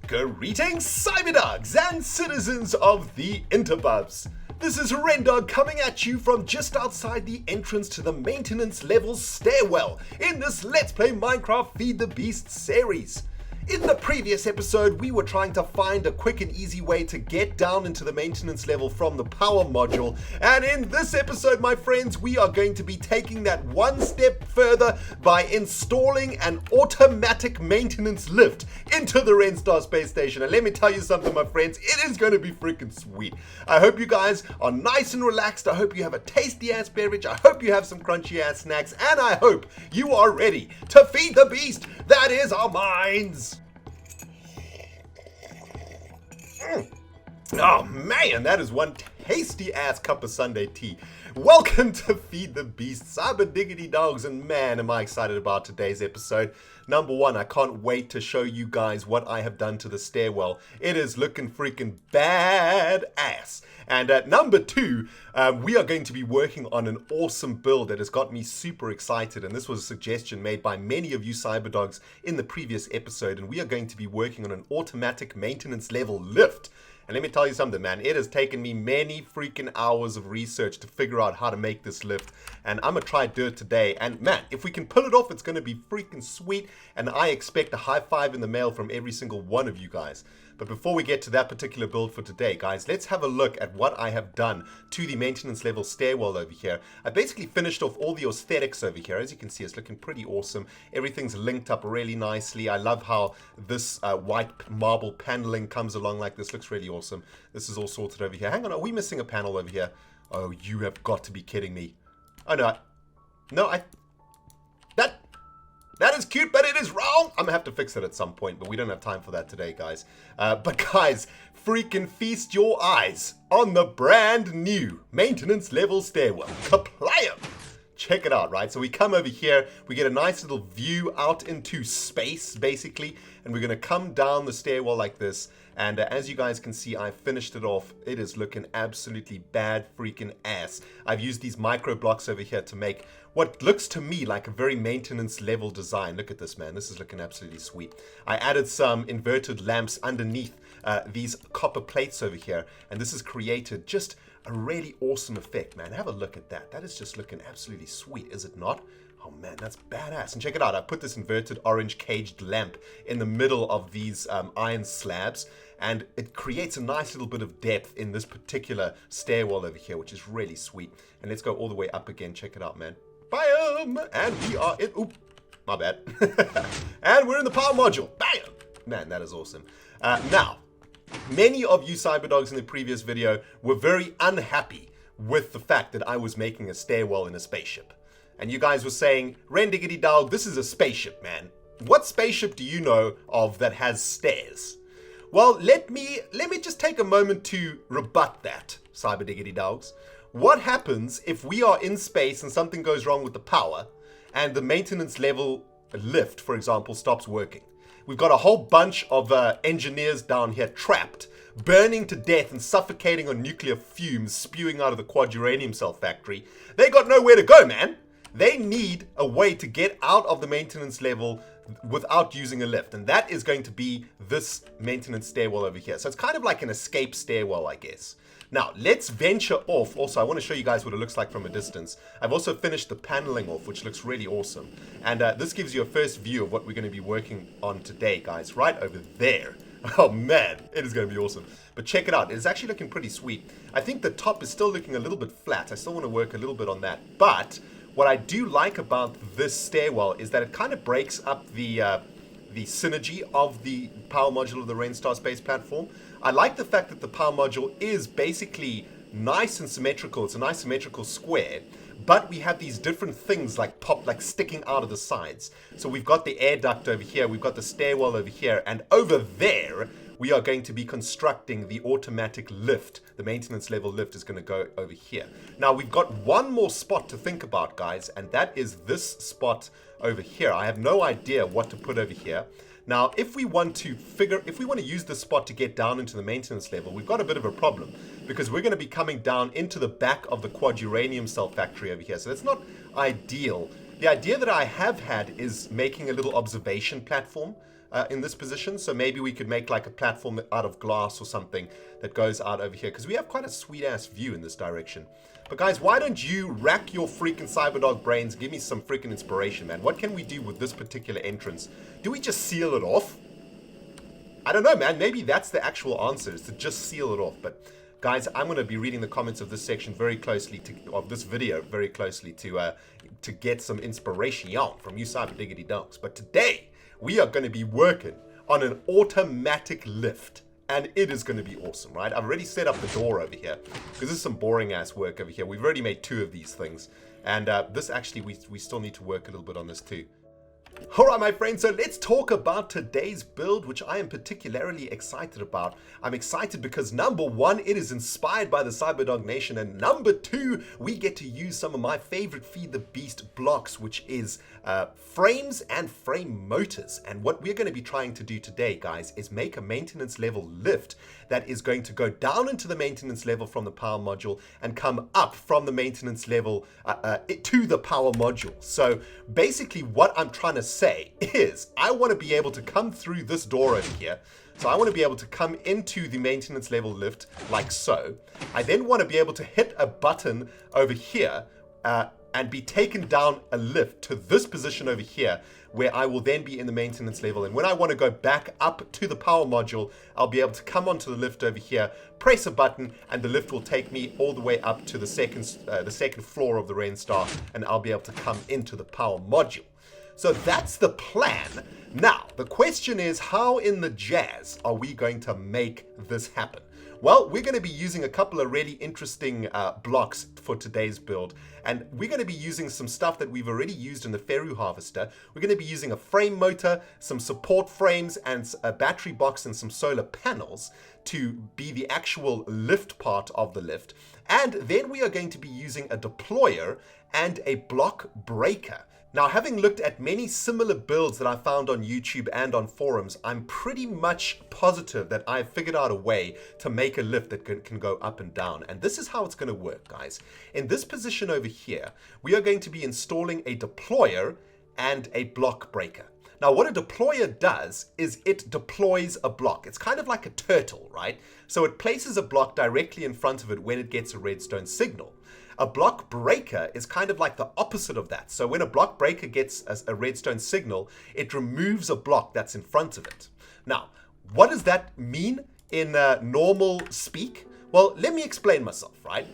Greetings, cyberdogs and citizens of the interbubs. This is ReNDoG coming at you from just outside the entrance to the maintenance level stairwell in this Let's Play Minecraft Feed the Beast series. In the previous episode, we were trying to find a quick and easy way to get down into the maintenance level from the power module. And in this episode, my friends, we are going to be taking that one step further by installing an automatic maintenance lift into the ReNDoG space station. And let me tell you something, my friends, it is going to be freaking sweet. I hope you guys are nice and relaxed. I hope you have a tasty ass beverage. I hope you have some crunchy ass snacks. And I hope you are ready to feed the beast that is our minds. Oh man, that is one tasty ass cup of Sunday tea. Welcome to Feed the Beast, cyber diggity dogs, and man am I excited about today's episode. Number one, I can't wait to show you guys what I have done to the stairwell. It is looking freaking badass. And at number two, we are going to be working on an awesome build that has got me super excited. And this was a suggestion made by many of you cyberdogs in the previous episode. And we are going to be working on an automatic maintenance level lift. And let me tell you something, man, it has taken me many freaking hours of research to figure out how to make this lift. And I'm going to try to do it today. And man, if we can pull it off, it's going to be freaking sweet. And I expect a high five in the mail from every single one of you guys. But before we get to that particular build for today, guys, let's have a look at what I have done to the maintenance level stairwell over here. I basically finished off all the aesthetics over here. As you can see, it's looking pretty awesome. Everything's linked up really nicely. I love how this white marble paneling comes along like this. Looks really awesome. This is all sorted over here. Hang on, are we missing a panel over here? Oh, you have got to be kidding me. Oh, no, that is cute, but it is wrong. I'm gonna have to fix it at some point, but we don't have time for that today, guys. But guys, freaking feast your eyes on the brand new maintenance level stairwell. Kaplayam! Check it out, right? So we come over here, we get a nice little view out into space, basically, and we're gonna come down the stairwell like this. And as you guys can see, I finished it off. It is looking absolutely bad freaking ass. I've used these micro blocks over here to make what looks to me like a very maintenance level design. Look at this, man. This is looking absolutely sweet. I added some inverted lamps underneath these copper plates over here. And this has created just a really awesome effect, man. Have a look at that. That is just looking absolutely sweet, is it not? Oh man, that's badass. And check it out. I put this inverted orange caged lamp in the middle of these iron slabs. And it creates a nice little bit of depth in this particular stairwell over here, which is really sweet. And let's go all the way up again. Check it out, man. Bam! And we are in... Oop, my bad. And we're in the power module. Bam! Man, that is awesome. Now, many of you cyberdogs in the previous video were very unhappy with the fact that I was making a stairwell in a spaceship. And you guys were saying, ReNDiggity dog, this is a spaceship, man. What spaceship do you know of that has stairs? Well, let me just take a moment to rebut that, cyberdiggity dogs. What happens if we are in space and something goes wrong with the power and the maintenance level lift, for example, stops working? We've got a whole bunch of engineers down here trapped, burning to death and suffocating on nuclear fumes spewing out of the quad-uranium cell factory. They got nowhere to go, man. They need a way to get out of the maintenance level without using a lift, and that is going to be this maintenance stairwell over here. So it's kind of like an escape stairwell, I guess. Now, let's venture off. Also, I want to show you guys what it looks like from a distance. I've also finished the paneling off, which looks really awesome. And this gives you a first view of what we're going to be working on today, guys, right over there. Oh man, it is going to be awesome. But check it out. It's actually looking pretty sweet. I think the top is still looking a little bit flat. I still want to work a little bit on that. But what I do like about this stairwell is that it kind of breaks up the synergy of the power module of the ReNDoG space platform. I like the fact that the power module is basically nice and symmetrical. It's a nice symmetrical square, but we have these different things like sticking out of the sides. So we've got the air duct over here, we've got the stairwell over here, and over there we are going to be constructing the automatic lift. The maintenance level lift is going to go over here. Now we've got one more spot to think about, guys, and that is this spot over here. I have no idea what to put over here. Now, if we want to use this spot to get down into the maintenance level, we've got a bit of a problem because we're going to be coming down into the back of the quad uranium cell factory over here. So that's not ideal. The idea that I have had is making a little observation platform in this position. So maybe we could make like a platform out of glass or something that goes out over here, because we have quite a sweet ass view in this direction. But guys, why don't you rack your freaking CyberDog brains? Give me some freaking inspiration, man. What can we do with this particular entrance? Do we just seal it off? I don't know, man. Maybe that's the actual answer, is to just seal it off. But guys, I'm going to be reading the comments of this section very closely, of this video very closely, to get some inspiration from you cyber diggity dogs. But today, we are going to be working on an automatic lift. And it is going to be awesome, right? I've already set up the door over here, because this is some boring ass work over here. We've already made 2 of these things. And this actually, we still need to work a little bit on this too. Alright my friends, so let's talk about today's build, which I am particularly excited about. I'm excited because number 1, it is inspired by the CyberDog Nation, and number 2, we get to use some of my favorite Feed the Beast blocks, which is frames and frame motors. And what we're going to be trying to do today, guys, is make a maintenance level lift that is going to go down into the maintenance level from the power module and come up from the maintenance level to the power module. So basically what I'm trying to say is I want to be able to come through this door over here. So I want to be able to come into the maintenance level lift like so. I then want to be able to hit a button over here and be taken down a lift to this position over here, where I will then be in the maintenance level. And when I want to go back up to the power module, I'll be able to come onto the lift over here, press a button, and the lift will take me all the way up to the second floor of the ReNDoG, and I'll be able to come into the power module. So that's the plan. Now, the question is, how in the jazz are we going to make this happen? Well, we're going to be using a couple of really interesting blocks for today's build, and we're going to be using some stuff that we've already used in the Ferru Harvester. We're going to be using a frame motor, some support frames, and a battery box and some solar panels to be the actual lift part of the lift. And then we are going to be using a deployer and a block breaker. Now, having looked at many similar builds that I found on YouTube and on forums, I'm pretty much positive that I've figured out a way to make a lift that can go up and down. And this is how it's going to work, guys. In this position over here, we are going to be installing a deployer and a block breaker. Now, what a deployer does is it deploys a block. It's kind of like a turtle, right? So it places a block directly in front of it when it gets a redstone signal. A block breaker is kind of like the opposite of that. So when a block breaker gets a redstone signal, it removes a block that's in front of it. Now, what does that mean in normal speak? Well, let me explain myself, right?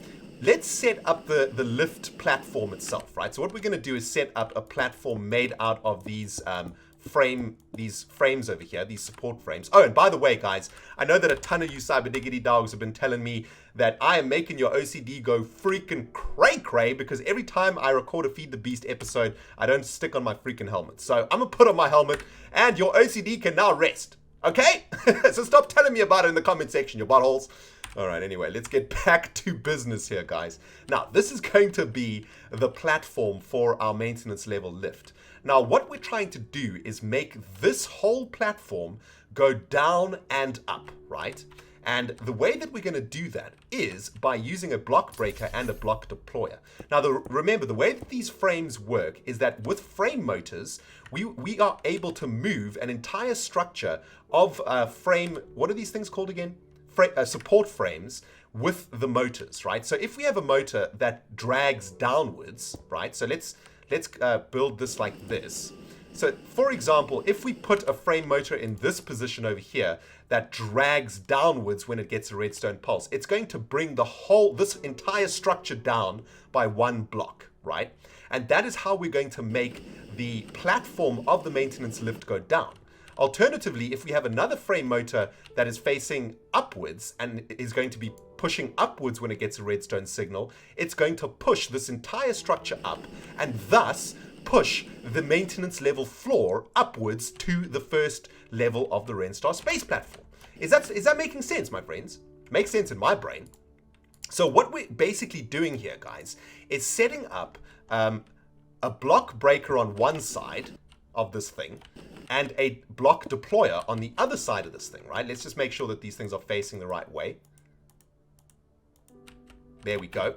Let's set up the lift platform itself, right? So what we're going to do is set up a platform made out of these frames over here, these support frames. Oh, and by the way, guys, I know that a ton of you cyber diggity dogs have been telling me that I am making your OCD go freaking cray-cray, because every time I record a Feed the Beast episode, I don't stick on my freaking helmet. So I'm gonna put on my helmet, and your OCD can now rest, okay? So stop telling me about it in the comment section, you buttholes. All right, anyway, let's get back to business here, guys. Now, this is going to be the platform for our maintenance level lift. Now, what we're trying to do is make this whole platform go down and up, right? And the way that we're going to do that is by using a block breaker and a block deployer. Now, remember, the way that these frames work is that with frame motors, we are able to move an entire structure of frame, what are these things called again? Support frames with the motors, right? So if we have a motor that drags downwards, right? So let's build this like this. So for example, if we put a frame motor in this position over here that drags downwards when it gets a redstone pulse, it's going to bring this entire structure down by 1 block, right? And that is how we're going to make the platform of the maintenance lift go down. Alternatively, if we have another frame motor that is facing upwards and is going to be pushing upwards when it gets a redstone signal, it's going to push this entire structure up and thus push the maintenance level floor upwards to the first level of the ReNDoG space platform. Is that making sense, my friends? Makes sense in my brain. So what we're basically doing here, guys, is setting up a block breaker on one side of this thing and a block deployer on the other side of this thing, right? Let's just make sure that these things are facing the right way. There we go.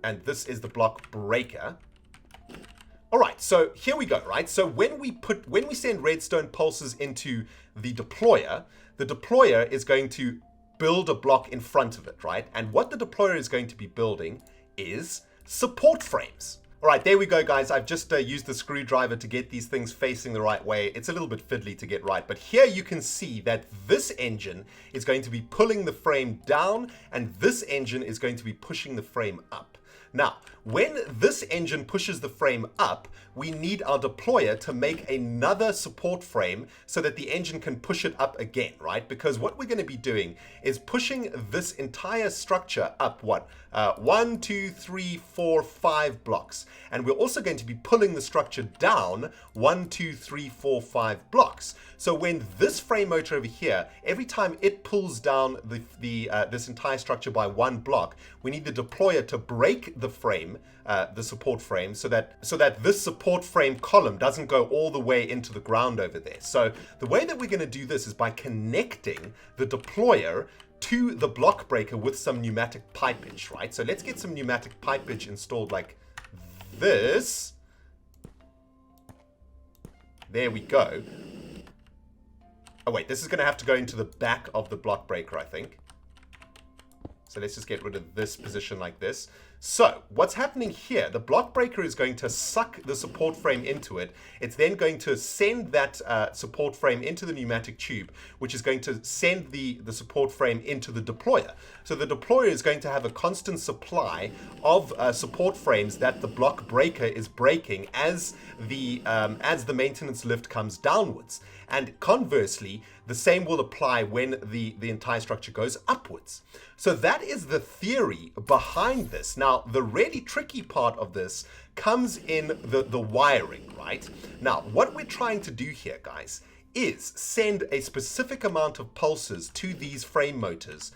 And this is the block breaker. All right, so here we go, right? So when we send redstone pulses into the deployer is going to build a block in front of it, right? And what the deployer is going to be building is support frames. All right, there we go, guys. I've just used the screwdriver to get these things facing the right way. It's a little bit fiddly to get right, but here you can see that this engine is going to be pulling the frame down, and this engine is going to be pushing the frame up. Now, when this engine pushes the frame up, we need our deployer to make another support frame so that the engine can push it up again, right? Because what we're going to be doing is pushing this entire structure up, 1, 2, 3, 4, 5 blocks. And we're also going to be pulling the structure down 1, 2, 3, 4, 5 blocks. So when this frame motor over here, every time it pulls down this entire structure by 1 block, we need the deployer to break the frame, the support frame, so that this support frame column doesn't go all the way into the ground over there. So the way that we're going to do this is by connecting the deployer to the block breaker with some pneumatic pipage, right? So let's get some pneumatic pipage installed like this. There we go. Oh wait, this is going to have to go into the back of the block breaker, I think. So let's just get rid of this position like this. So what's happening here, the block breaker is going to suck the support frame into it. It's then going to send that support frame into the pneumatic tube, which is going to send the support frame into the deployer. So the deployer is going to have a constant supply of support frames that the block breaker is breaking as the maintenance lift comes downwards. And conversely, the same will apply when the entire structure goes upwards. So that is the theory behind this. Now, the really tricky part of this comes in the wiring, right? Now, what we're trying to do here, guys, is send a specific amount of pulses to these frame motors.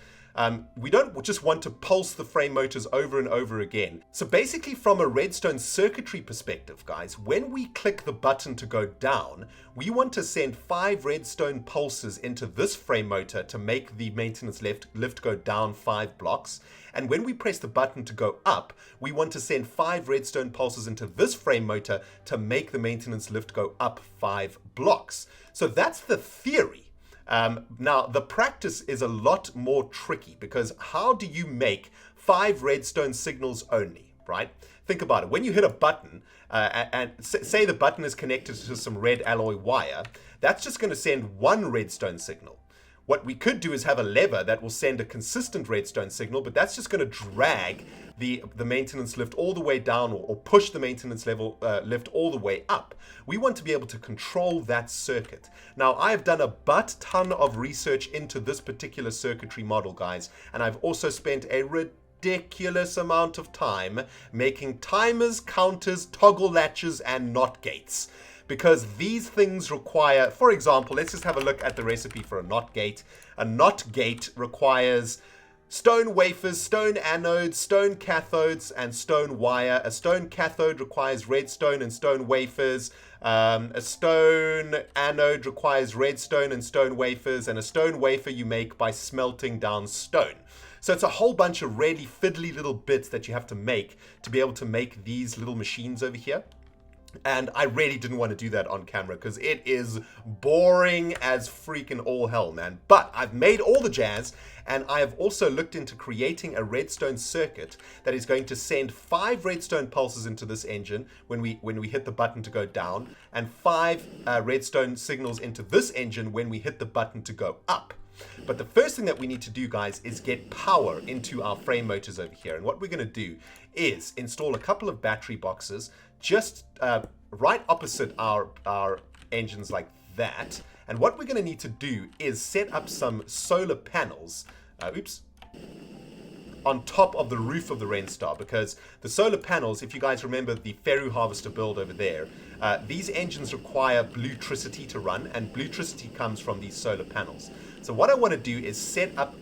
We don't just want to pulse the frame motors over and over again. So basically, from a redstone circuitry perspective, guys, when we click the button to go down, we want to send 5 redstone pulses into this frame motor to make the maintenance lift go down 5 blocks. And when we press the button to go up, we want to send 5 redstone pulses into this frame motor to make the maintenance lift go up 5 blocks. So that's the theory. Now, the practice is a lot more tricky, because how do you make 5 redstone signals only, right? Think about it. When you hit a button, and say the button is connected to some red alloy wire, that's just going to send 1 redstone signal. What we could do is have a lever that will send a consistent redstone signal, but that's just going to drag the maintenance lift all the way down, or push the maintenance lift all the way up. We want to be able to control that circuit. Now, I have done a ton of research into this particular circuitry model, guys, and I've also spent a ridiculous amount of time making timers, counters, toggle latches, and NOT gates. Because these things require, for example, let's just have a look at the recipe for a NOT gate. A NOT gate requires stone wafers, stone anodes, stone cathodes, and stone wire. A stone cathode requires redstone and stone wafers. A stone anode requires redstone and stone wafers. And a stone wafer you make by smelting down stone. So it's a whole bunch of really fiddly little bits that you have to make to be able to make these little machines over here. And I really didn't want to do that on camera because it is boring as freaking all hell, man. But I've made all the jazz, and I have also looked into creating a redstone circuit that is going to send 5 redstone pulses into this engine when we hit the button to go down, and 5 redstone signals into this engine when we hit the button to go up. But the first thing that we need to do, guys, is get power into our frame motors over here. And what we're going to do is install a couple of battery boxes just right opposite our engines like that. And what we're going to need to do is set up some solar panels, on top of the roof of the ReNDoG, because the solar panels, if you guys remember the Ferro harvester build over there, these engines require bluetricity to run, and bluetricity comes from these solar panels. So what I want to do is set up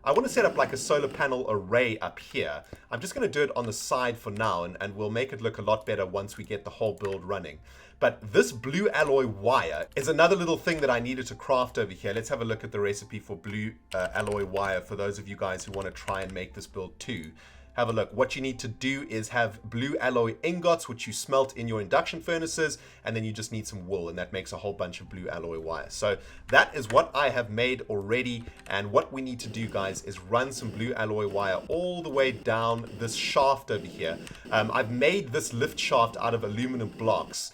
I want to set up like a solar panel array up here. I'm just going to do it on the side for now, and we'll make it look a lot better once we get the whole build running. But this blue alloy wire is another little thing that I needed to craft over here. Let's have a look at the recipe for blue alloy wire for those of you guys who want to try and make this build too. have a look. What you need to do is have blue alloy ingots, which you smelt in your induction furnaces, and then you just need some wool, and that makes a whole bunch of blue alloy wire. So that is what I have made already, and what we need to do, guys, is run some blue alloy wire all the way down this shaft over here. I've made this lift shaft out of aluminum blocks,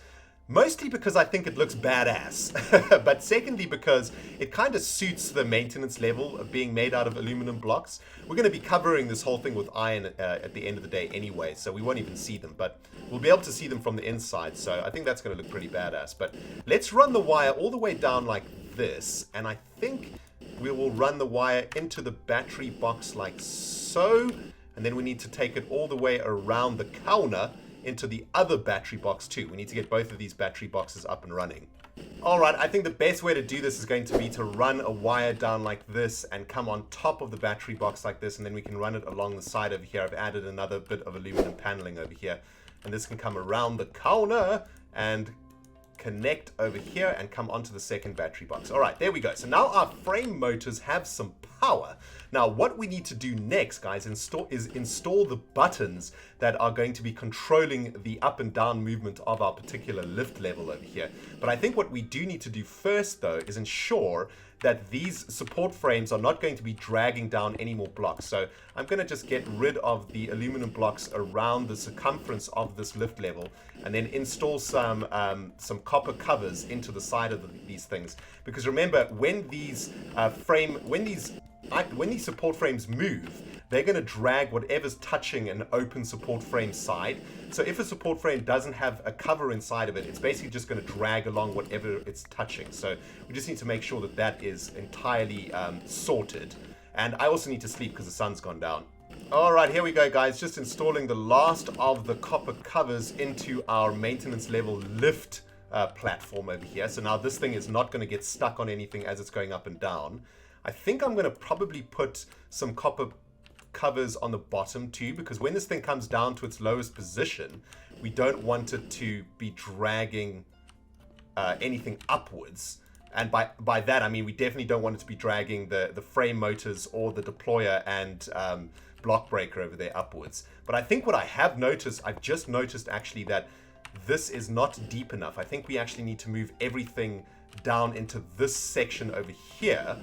mostly because I think it looks badass, but secondly because it kind of suits the maintenance level of being made out of aluminum blocks. We're going to be covering this whole thing with iron at the end of the day anyway, so we won't even see them, but we'll be able to see them from the inside, so I think that's going to look pretty badass. But let's run the wire all the way down like this, and I think we will run the wire into the battery box like so, and then we need to take it all the way around the counter into the other battery box too. We need to get both of these battery boxes up and running. Alright, I think the best way to do this is going to be to run a wire down like this and come on top of the battery box like this, and then we can run it along the side over here. I've added another bit of aluminum paneling over here, and this can come around the counter and connect over here and come onto the second battery box. Alright, there we go. So now our frame motors have some power. Now what we need to do next, guys, is install the buttons that are going to be controlling the up and down movement of our particular lift level over here. But I think what we do need to do first, though, is ensure that these support frames are not going to be dragging down any more blocks. So I'm going to just get rid of the aluminum blocks around the circumference of this lift level, and then install some copper covers into the side of these things. Because remember, when these support frames move, they're going to drag whatever's touching an open support frame side. So if a support frame doesn't have a cover inside of it, it's basically just going to drag along whatever it's touching. So we just need to make sure that that is entirely sorted. And I also need to sleep because the sun's gone down. Alright, here we go, guys. Just installing the last of the copper covers into our maintenance level lift platform over here. So now this thing is not going to get stuck on anything as it's going up and down. I think I'm going to probably put some copper covers on the bottom too, because when this thing comes down to its lowest position, we don't want it to be dragging anything upwards. And by that I mean we definitely don't want it to be dragging the frame motors or the deployer and block breaker over there upwards. But I think what I have noticed, I've just noticed actually that this is not deep enough. I think we actually need to move everything down into this section over here,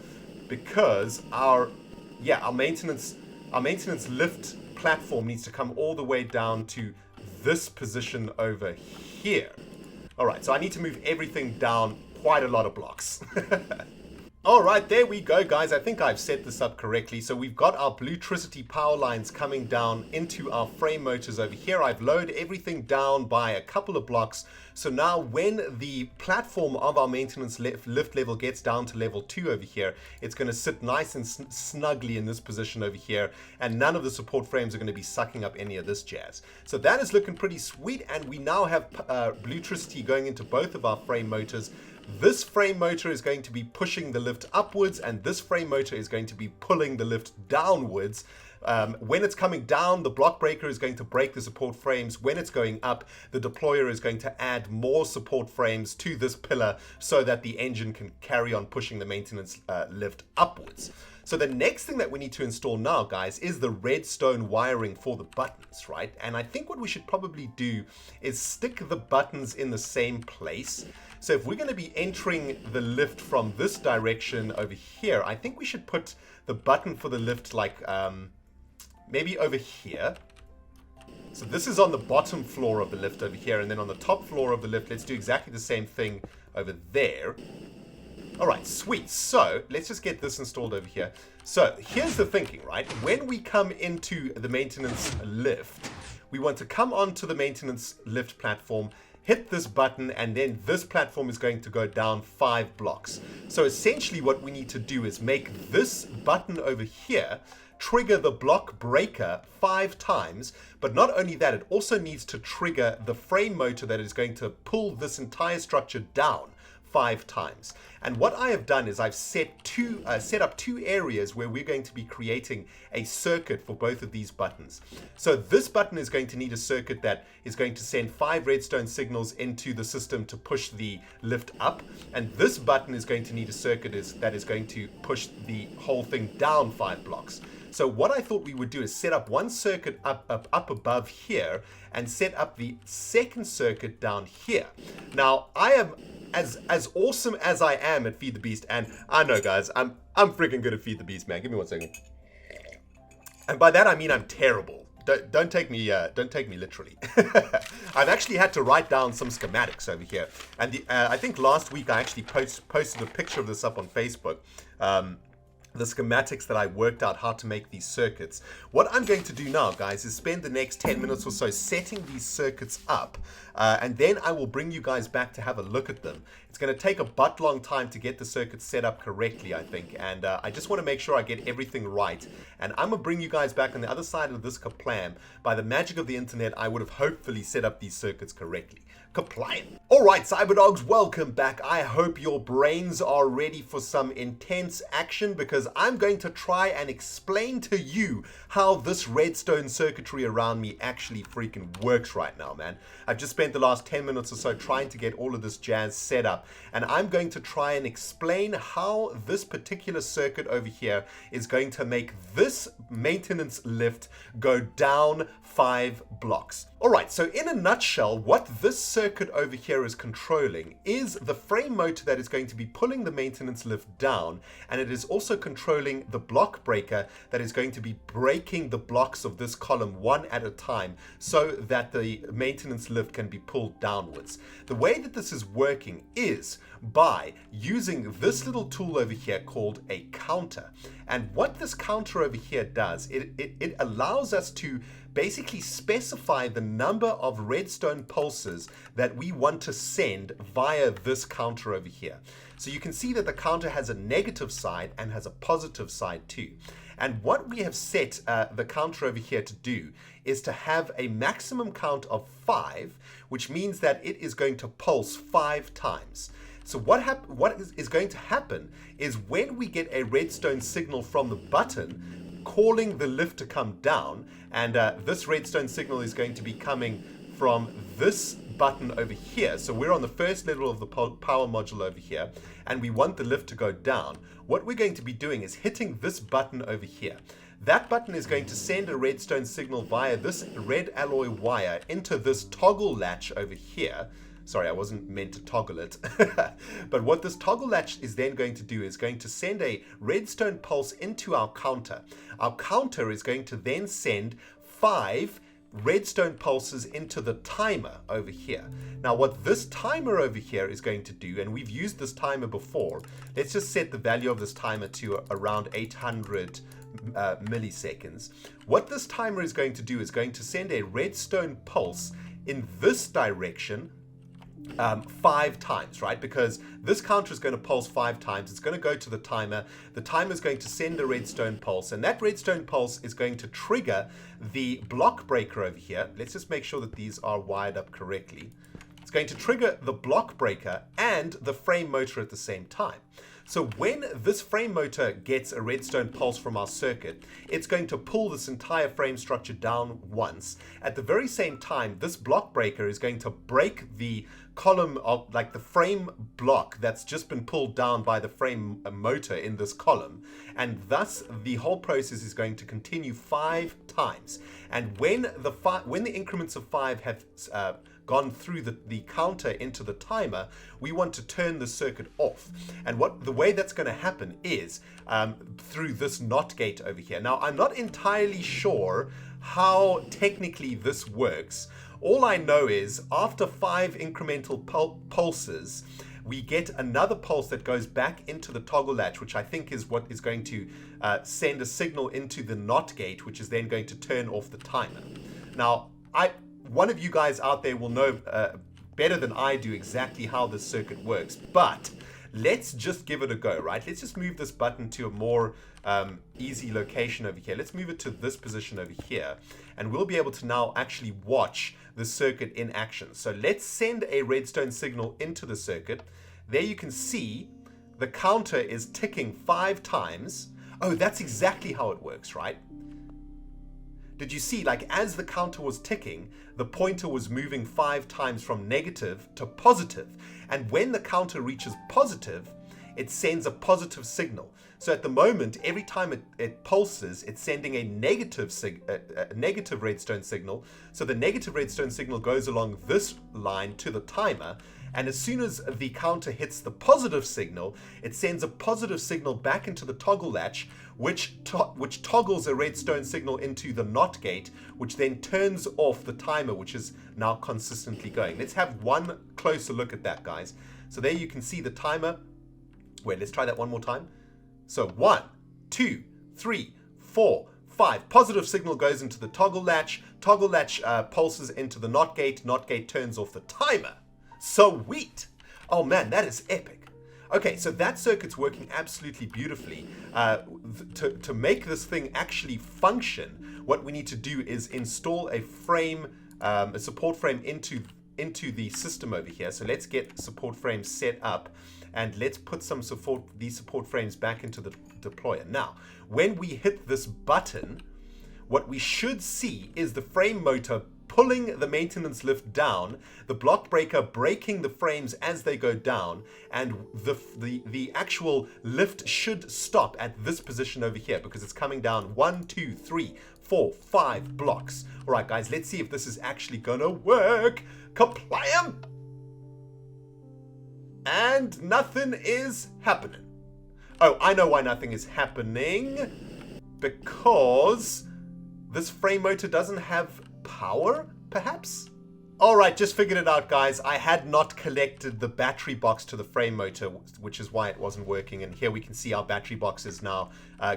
because our maintenance lift platform needs to come all the way down to this position over here. Alright, so I need to move everything down quite a lot of blocks. Alright, there we go, guys. I think I've set this up correctly. So we've got our Bluetricity power lines coming down into our frame motors over here. I've lowered everything down by a couple of blocks. So now when the platform of our maintenance lift level gets down to level 2 over here, it's going to sit nice and snugly in this position over here, and none of the support frames are going to be sucking up any of this jazz. So that is looking pretty sweet, and we now have Bluetricity going into both of our frame motors. This frame motor is going to be pushing the lift upwards, and this frame motor is going to be pulling the lift downwards. When it's coming down, the block breaker is going to break the support frames. When it's going up, the deployer is going to add more support frames to this pillar so that the engine can carry on pushing the maintenance lift upwards. So the next thing that we need to install now, guys, is the redstone wiring for the buttons, right? And I think what we should probably do is stick the buttons in the same place. So if we're going to be entering the lift from this direction over here, I think we should put the button for the lift like maybe over here. So this is on the bottom floor of the lift over here, and then on the top floor of the lift, let's do exactly the same thing over there. Alright, sweet. So let's just get this installed over here. So here's the thinking, right? When we come into the maintenance lift, we want to come onto the maintenance lift platform, hit this button, and then this platform is going to go down 5 blocks. So essentially what we need to do is make this button over here trigger the block breaker 5 times, but not only that, it also needs to trigger the frame motor that is going to pull this entire structure down 5 times. And what I have done is I've set up 2 areas where we're going to be creating a circuit for both of these buttons. So this button is going to need a circuit that is going to send 5 redstone signals into the system to push the lift up, and this button is going to need a circuit that is going to push the whole thing down 5 blocks. So what I thought we would do is set up one circuit up above here and set up the second circuit down here. Now, I am as awesome as I am at Feed the Beast, and I know, guys, I'm freaking good at Feed the Beast, man. Give me 1 second. And by that I mean I'm terrible. Don't take me literally. I've actually had to write down some schematics over here, and I think last week I actually posted a picture of this up on Facebook. The schematics that I worked out how to make these circuits. What I'm going to do now, guys, is spend the next 10 minutes or so setting these circuits up, and then I will bring you guys back to have a look at them. It's going to take a butt long time to get the circuits set up correctly, I think, and I just want to make sure I get everything right. And I'm going to bring you guys back on the other side of this kaplam. By the magic of the internet, I would have hopefully set up these circuits correctly. Kaplam. Alright, Cyberdogs, welcome back. I hope your brains are ready for some intense action, because I'm going to try and explain to you how this redstone circuitry around me actually freaking works right now, man. I've just spent the last 10 minutes or so trying to get all of this jazz set up, and I'm going to try and explain how this particular circuit over here is going to make this maintenance lift go down 5 blocks. Alright, so in a nutshell, what this circuit over here is controlling is the frame motor that is going to be pulling the maintenance lift down, and it is also controlling the block breaker that is going to be breaking the blocks of this column one at a time so that the maintenance lift can be pulled downwards. The way that this is working is by using this little tool over here called a counter. And what this counter over here does, it allows us to basically specify the number of redstone pulses that we want to send via this counter over here. So you can see that the counter has a negative side and has a positive side too. And what we have set the counter over here to do is to have a maximum count of 5, which means that it is going to pulse 5 times. So what is going to happen is when we get a redstone signal from the button calling the lift to come down, and this redstone signal is going to be coming from this button over here. So we're on the first level of the power module over here, and we want the lift to go down. What we're going to be doing is hitting this button over here. That button is going to send a redstone signal via this red alloy wire into this toggle latch over here. Sorry, I wasn't meant to toggle it. But what this toggle latch is then going to do is going to send a redstone pulse into our counter. Our counter is going to then send 5 redstone pulses into the timer over here. Now what this timer over here is going to do, and we've used this timer before, let's just set the value of this timer to around 800 milliseconds. What this timer is going to do is going to send a redstone pulse in this direction 5 times, right? Because this counter is going to pulse 5 times. It's going to go to the timer. The timer is going to send a redstone pulse, and that redstone pulse is going to trigger the block breaker over here. Let's just make sure that these are wired up correctly. It's going to trigger the block breaker and the frame motor at the same time. So when this frame motor gets a redstone pulse from our circuit, it's going to pull this entire frame structure down once. At the very same time, this block breaker is going to break the column of, like, the frame block that's just been pulled down by the frame motor in this column, and thus the whole process is going to continue 5 times. And when the increments of 5 have gone through the counter into the timer, we want to turn the circuit off. And the way that's going to happen is through this NOT gate over here. Now, I'm not entirely sure how technically this works. All I know is after 5 incremental pulses, we get another pulse that goes back into the toggle latch, which I think is what is going to send a signal into the NOT gate, which is then going to turn off the timer. Now, one of you guys out there will know better than I do exactly how this circuit works, but let's just give it a go, right? Let's just move this button to a more easy location over here. Let's move it to this position over here, and we'll be able to now actually watch the circuit in action. So let's send a redstone signal into the circuit. There you can see the counter is ticking 5 times. Oh, that's exactly how it works, right? Did you see, like, as the counter was ticking, the pointer was moving 5 times from negative to positive. And when the counter reaches positive, it sends a positive signal. So at the moment, every time it pulses, it's sending a negative redstone signal. So the negative redstone signal goes along this line to the timer. And as soon as the counter hits the positive signal, it sends a positive signal back into the toggle latch, which toggles a redstone signal into the NOT gate, which then turns off the timer, which is now consistently going. Let's have one closer look at that, guys. So there you can see the timer. Wait, let's try that one more time. So 1, 2, 3, 4, 5. Positive signal goes into the toggle latch pulses into the NOT gate turns off the timer. Sweet! Oh man, that is epic. Okay, so that circuit's working absolutely beautifully. To make this thing actually function, what we need to do is install a frame, a support frame into the system over here. So let's get support frames set up. And let's put these support frames back into the deployer. Now, when we hit this button, what we should see is the frame motor pulling the maintenance lift down, the block breaker breaking the frames as they go down, and the actual lift should stop at this position over here because it's coming down 1, 2, 3, 4, 5 blocks. All right, guys, let's see if this is actually gonna work. Kaplam! And nothing is happening. Oh, I know why nothing is happening. Because this frame motor doesn't have power, perhaps? Alright, just figured it out, guys. I had not connected the battery box to the frame motor, which is why it wasn't working. And here we can see our battery box is now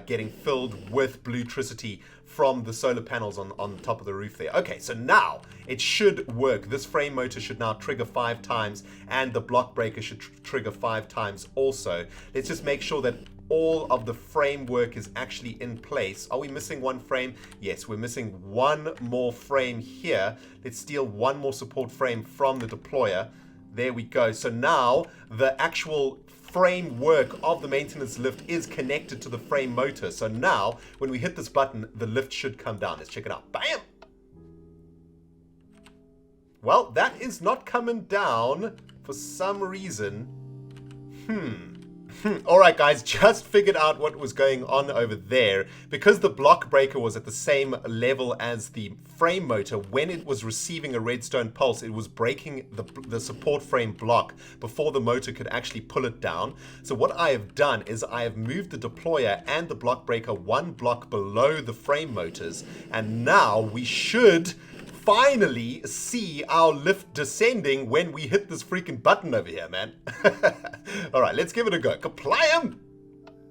getting filled with bluetricity from the solar panels on top of the roof there. Okay, so now it should work. This frame motor should now trigger 5 times, and the block breaker should trigger 5 times also. Let's just make sure that all of the framework is actually in place. Are we missing one frame? Yes, we're missing one more frame here. Let's steal one more support frame from the deployer. There we go. So now the actual framework of the maintenance lift is connected to the frame motor. So now when we hit this button, the lift should come down. Let's check it out. Bam! Well, that is not coming down for some reason. Alright guys, just figured out what was going on over there. Because the block breaker was at the same level as the frame motor, when it was receiving a redstone pulse, it was breaking the support frame block before the motor could actually pull it down. So what I have done is I have moved the deployer and the block breaker 1 block below the frame motors, and now we should finally see our lift descending when we hit this freaking button over here, man. Alright, let's give it a go. Kaplam!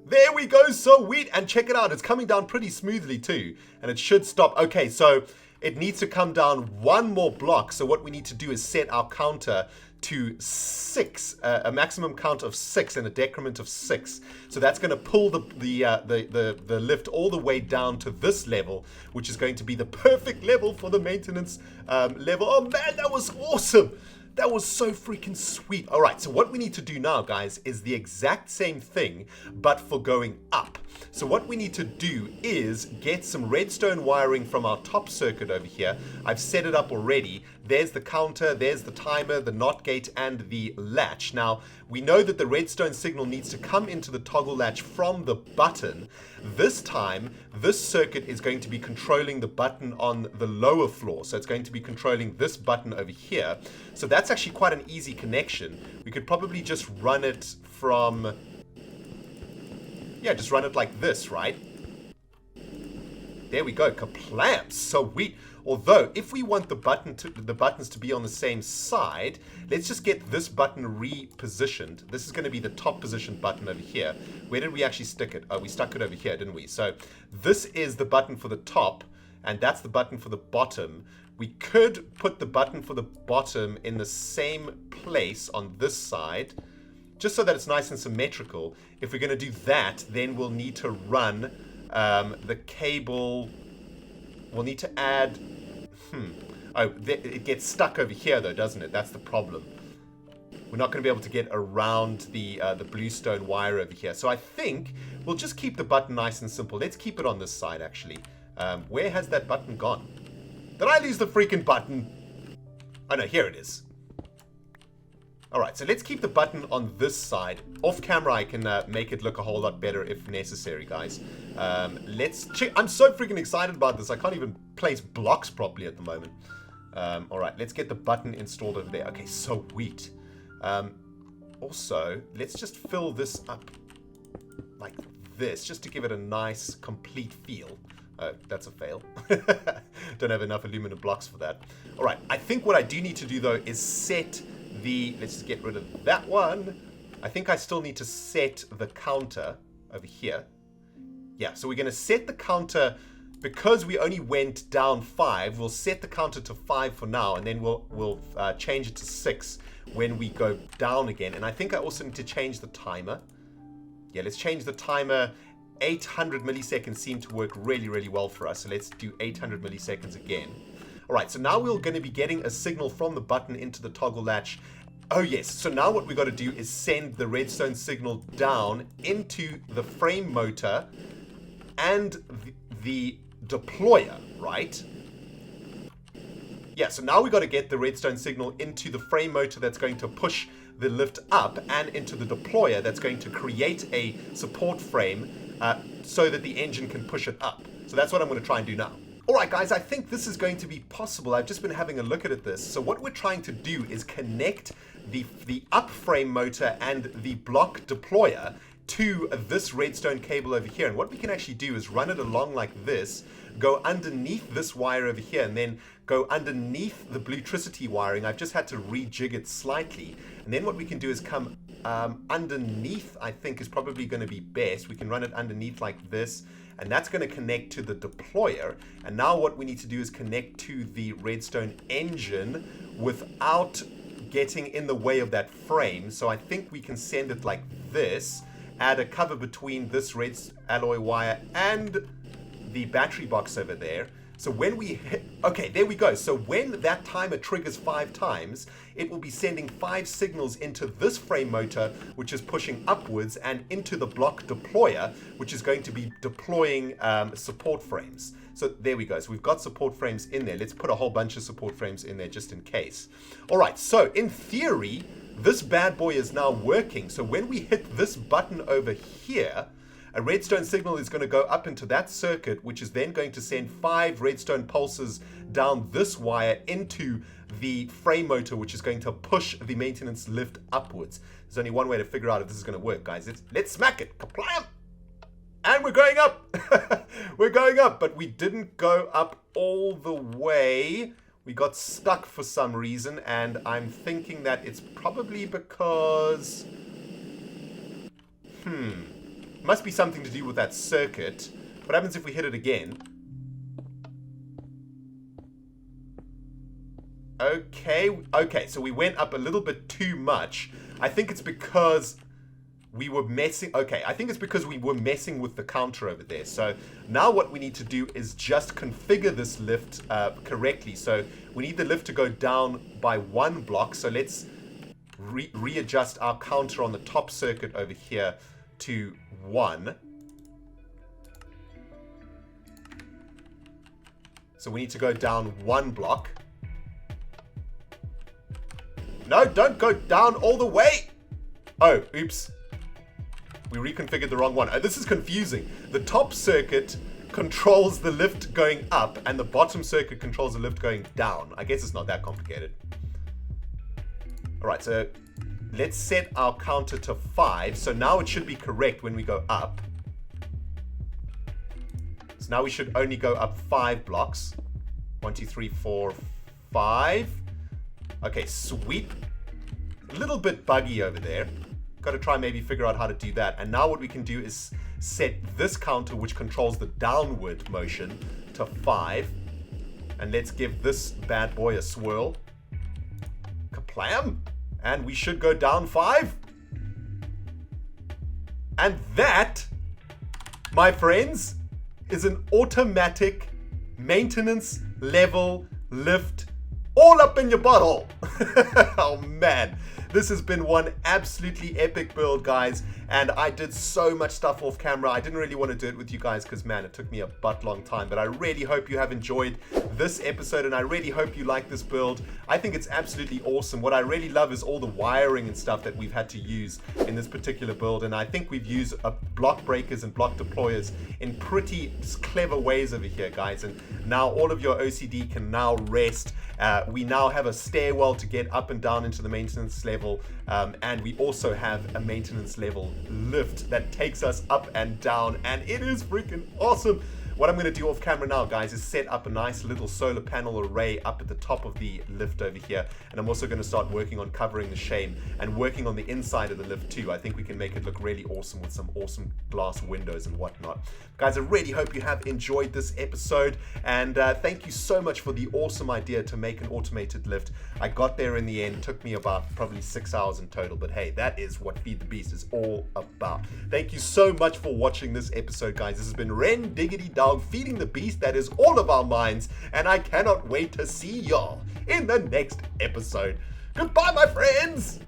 There we go, sweet. And check it out, it's coming down pretty smoothly too. And it should stop. Okay, so it needs to come down 1 more block. So what we need to do is set our counter to 6, a maximum count of 6 and a decrement of 6. So that's going to pull the lift all the way down to this level, which is going to be the perfect level for the maintenance level. Oh man, that was awesome! That was so freaking sweet. All right, so what we need to do now, guys, is the exact same thing, but for going up. So what we need to do is get some redstone wiring from our top circuit over here. I've set it up already. There's the counter, there's the timer, the NOT gate, and the latch. Now, we know that the redstone signal needs to come into the toggle latch from the button. This time, this circuit is going to be controlling the button on the lower floor. So it's going to be controlling this button over here. So that's actually quite an easy connection. We could probably just run it from... yeah, just run it like this, right? There we go, kaplam, sweet. Although, if we want the buttons to be on the same side, let's just get this button repositioned. This is going to be the top positioned button over here. Where did we actually stick it? Oh, we stuck it over here, didn't we? So this is the button for the top, and that's the button for the bottom. We could put the button for the bottom in the same place on this side, just so that it's nice and symmetrical. If we're going to do that, then we'll need to run the cable. We'll need to add... Oh, it gets stuck over here, though, doesn't it? That's the problem. We're not going to be able to get around the bluestone wire over here. So I think we'll just keep the button nice and simple. Let's keep it on this side, actually. Where has that button gone? Did I lose the freaking button? Oh, no, here it is. All right, so let's keep the button on this side. Off camera, I can make it look a whole lot better if necessary, guys. Let's check. I'm so freaking excited about this. I can't even place blocks properly at the moment. All right, let's get the button installed over there. Okay, sweet. Also, let's just fill this up like this, just to give it a nice, complete feel. Oh, that's a fail. Don't have enough aluminum blocks for that. All right, I think what I do need to do, though, is set the... Let's just get rid of that one. I think I still need to set the counter over here. Yeah, so we're going to set the counter... Because we only went down 5, we'll set the counter to 5 for now, and then we'll change it to 6 when we go down again. And I think I also need to change the timer. Yeah, let's change the timer. 800 milliseconds seem to work really, really well for us. So let's do 800 milliseconds again. All right, so now we're going to be getting a signal from the button into the toggle latch. Oh yes, so now what we got to do is send the redstone signal down into the frame motor and the deployer, right? Yeah, so now we got to get the redstone signal into the frame motor that's going to push the lift up and into the deployer that's going to create a support frame so that the engine can push it up. So that's what I'm going to try and do now. Alright guys, I think this is going to be possible. I've just been having a look at this. So what we're trying to do is connect the up frame motor and the block deployer to this redstone cable over here. And what we can actually do is run it along like this, go underneath this wire over here, and then go underneath the bluetricity wiring. I've just had to rejig it slightly. And then what we can do is come underneath, I think is probably going to be best. We can run it underneath like this, and that's going to connect to the deployer. And now what we need to do is connect to the redstone engine without getting in the way of that frame. So I think we can send it like this, add a cover between this red alloy wire and the battery box over there. So when we hit, okay, there we go. So when that timer triggers 5 times, it will be sending 5 signals into this frame motor, which is pushing upwards, and into the block deployer, which is going to be deploying support frames. So there we go. So we've got support frames in there. Let's put a whole bunch of support frames in there just in case. All right, so in theory, this bad boy is now working. So when we hit this button over here, a redstone signal is going to go up into that circuit, which is then going to send 5 redstone pulses down this wire into the frame motor, which is going to push the maintenance lift upwards. There's only one way to figure out if this is going to work, guys. Let's smack it. Kaplam! And we're going up. We're going up, but we didn't go up all the way. We got stuck for some reason, and I'm thinking that it's probably because... Must be something to do with that circuit. What happens if we hit it again? Okay, so we went up a little bit too much. I think it's because we were messing... Okay, I think it's because we were messing with the counter over there. So now what we need to do is just configure this lift correctly. So we need the lift to go down by 1 block. So let's readjust our counter on the top circuit over here to 1. So we need to go down 1 block. No, don't go down all the way. Oh, oops. We reconfigured the wrong one. Oh, this is confusing. The top circuit controls the lift going up, and the bottom circuit controls the lift going down. I guess it's not that complicated. All right, so let's set our counter to 5. So now it should be correct when we go up. So now we should only go up 5 blocks. 1, 2, 3, 4, 5. Okay, sweet. A little bit buggy over there. Got to try and maybe figure out how to do that. And now what we can do is set this counter, which controls the downward motion, to 5. And let's give this bad boy a swirl. Kaplam! And we should go down 5. And that, my friends, is an automatic maintenance level lift all up in your butthole. Oh man, This has been one absolutely epic build, guys, and I did so much stuff off camera. I didn't really want to do it with you guys because, man, it took me a butt long time, but I really hope you have enjoyed this episode, and I really hope you like this build. I think it's absolutely awesome. What I really love is all the wiring and stuff that we've had to use in this particular build, and I think we've used block breakers and block deployers in pretty clever ways over here, guys, and now all of your OCD can now rest. We now have a stairwell to get up and down into the maintenance level, and we also have a maintenance level lift that takes us up and down, and it is freaking awesome. What I'm going to do off camera now, guys, is set up a nice little solar panel array up at the top of the lift over here, and I'm also going to start working on covering the shame and working on the inside of the lift too. I think we can make it look really awesome with some awesome glass windows and whatnot. Guys, I really hope you have enjoyed this episode, and thank you so much for the awesome idea to make an automated lift. I got there in the end. It took me about probably 6 hours in total, but hey, that is what Feed the Beast is all about. Thank you so much for watching this episode, guys. This has been ReNDoG feeding the beast that is all of our minds, and I cannot wait to see y'all in the next episode. Goodbye, my friends.